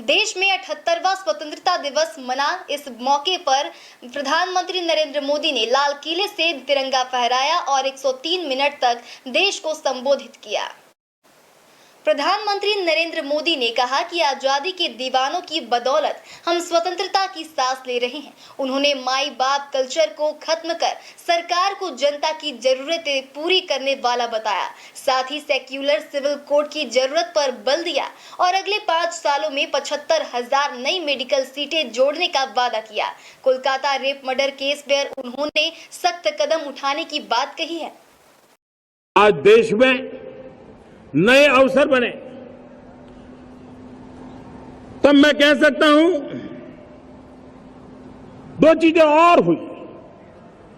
देश में 78वां स्वतंत्रता दिवस मना। इस मौके पर प्रधानमंत्री नरेंद्र मोदी ने लाल किले से तिरंगा फहराया और 103 मिनट तक देश को संबोधित किया। प्रधानमंत्री नरेंद्र मोदी ने कहा कि आजादी के दीवानों की बदौलत हम स्वतंत्रता की सांस ले रहे हैं। उन्होंने माई बाप कल्चर को खत्म कर सरकार को जनता की जरूरतें पूरी करने वाला बताया। साथ ही सेक्युलर सिविल कोड की जरूरत पर बल दिया और अगले 5 सालों में 75,000 नई मेडिकल सीटें जोड़ने का वादा किया। कोलकाता रेप मर्डर केस पर उन्होंने सख्त कदम उठाने की बात कही है। आज देश में नए अवसर बने तब मैं कह सकता हूं 2 चीजें और हुई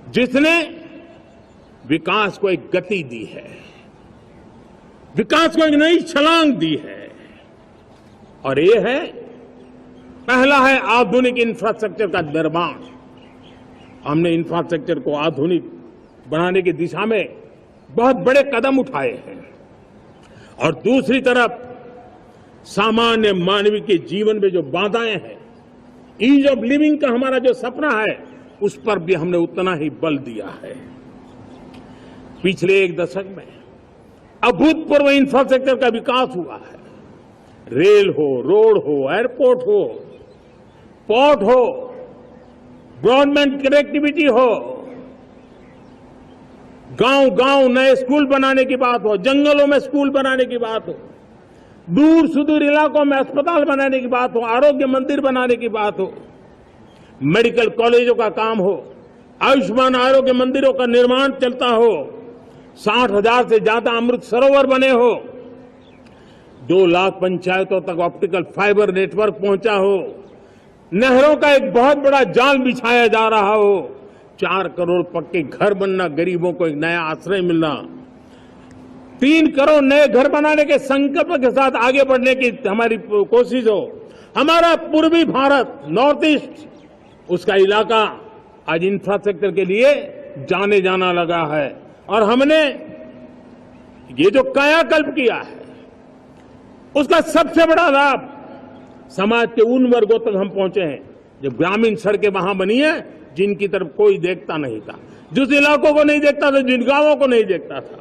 जिसने विकास को एक गति दी है, विकास को एक नई छलांग दी है। और ये है, पहला है आधुनिक इंफ्रास्ट्रक्चर का निर्माण। हमने इंफ्रास्ट्रक्चर को आधुनिक बनाने की दिशा में बहुत बड़े कदम उठाए हैं। और दूसरी तरफ सामान्य मानवीय के जीवन में जो बाधाएं हैं, ईज ऑफ लिविंग का हमारा जो सपना है, उस पर भी हमने उतना ही बल दिया है। पिछले 1 दशक में अभूतपूर्व इंफ्रास्ट्रक्चर का विकास हुआ है। रेल हो, रोड हो, एयरपोर्ट हो, पोर्ट हो, ब्रॉडबैंड कनेक्टिविटी हो, गांव-गांव नए स्कूल बनाने की बात हो, जंगलों में स्कूल बनाने की बात हो, दूर सुदूर इलाकों में अस्पताल बनाने की बात हो, आरोग्य मंदिर बनाने की बात हो, मेडिकल कॉलेजों का काम हो, आयुष्मान आरोग्य मंदिरों का निर्माण चलता हो, 60,000 से ज्यादा अमृत सरोवर बने हो, 2 लाख पंचायतों तक ऑप्टिकल फाइबर नेटवर्क पहुंचा हो, नहरों का एक बहुत बड़ा जाल बिछाया जा रहा हो, 4 करोड़ पक्के घर बनना, गरीबों को एक नया आश्रय मिलना, 3 करोड़ नए घर बनाने के संकल्प के साथ आगे बढ़ने की हमारी कोशिश हो। हमारा पूर्वी भारत, नॉर्थ ईस्ट, उसका इलाका आज इंफ्रास्ट्रक्चर के लिए जाने जाना लगा है। और हमने ये जो कायाकल्प किया है, उसका सबसे बड़ा लाभ समाज के उन वर्गों तक हम पहुंचे हैं जो ग्रामीण सड़कें वहां बनी है जिनकी तरफ कोई देखता नहीं था, जिस इलाकों को नहीं देखता था, जिन गांवों को नहीं देखता था।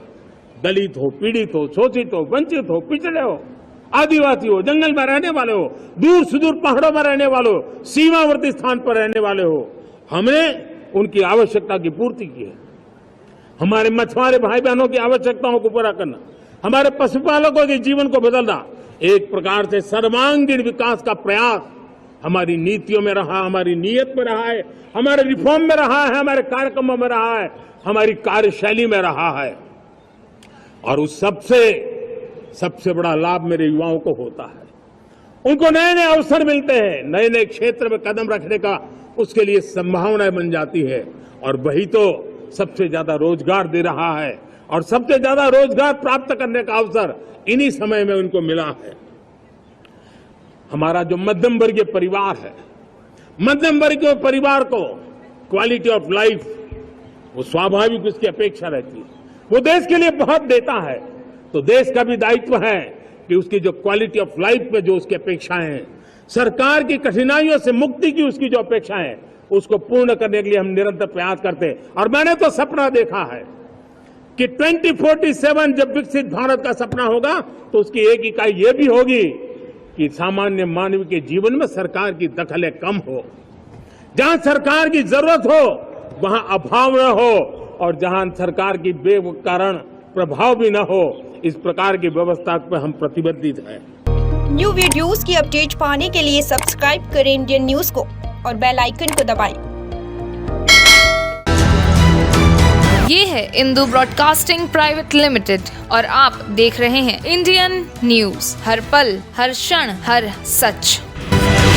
दलित हो, पीड़ित हो, शोषित हो, वंचित हो, पिछड़े हो, आदिवासी हो, जंगल में रहने वाले हो, दूर सुदूर पहाड़ों में रहने वाले हो, सीमावर्ती स्थान पर रहने वाले हो, हमने उनकी आवश्यकता की पूर्ति की है। हमारे मछुआरे भाई बहनों की आवश्यकताओं को पूरा करना, हमारे पशुपालकों के जीवन को बदलना, एक प्रकार से सर्वांगीण विकास का प्रयास हमारी नीतियों में रहा, हमारी नीयत में रहा है, हमारे रिफॉर्म में रहा है, हमारे कार्यक्रमों में रहा है, हमारी कार्यशैली में रहा है। और उस सबसे बड़ा लाभ मेरे युवाओं को होता है। उनको नए नए अवसर मिलते हैं, नए नए क्षेत्र में कदम रखने का उसके लिए संभावनाएं बन जाती है। और वही तो सबसे ज्यादा रोजगार दे रहा है। और सबसे ज्यादा रोजगार प्राप्त करने का अवसर इन्हीं समय में उनको मिला है। हमारा जो मध्यम वर्गीय परिवार है, मध्यम वर्गीय परिवार को क्वालिटी ऑफ लाइफ, वो स्वाभाविक उसकी अपेक्षा रहती है। वो देश के लिए बहुत देता है, तो देश का भी दायित्व है कि उसकी जो क्वालिटी ऑफ लाइफ में जो उसकी अपेक्षाएं हैं, सरकार की कठिनाइयों से मुक्ति की उसकी जो अपेक्षाएं हैं, उसको पूर्ण करने के लिए हम निरंतर प्रयास करते हैं। और मैंने तो सपना देखा है कि 2047 जब विकसित भारत का सपना होगा, तो उसकी एक इकाई ये भी होगी कि सामान्य मानव के जीवन में सरकार की दखलें कम हो, जहां सरकार की जरूरत हो वहां अभाव न हो, और जहां सरकार की बेकारण प्रभाव भी न हो। इस प्रकार की व्यवस्था पर हम प्रतिबद्ध हैं। न्यू वीडियोस की अपडेट पाने के लिए सब्सक्राइब करें इंडियन न्यूज को और बेल आइकन को दबाएं। ये है इंदू ब्रॉडकास्टिंग प्राइवेट लिमिटेड और आप देख रहे हैं इंडियन न्यूज, हर पल, हर क्षण, हर सच।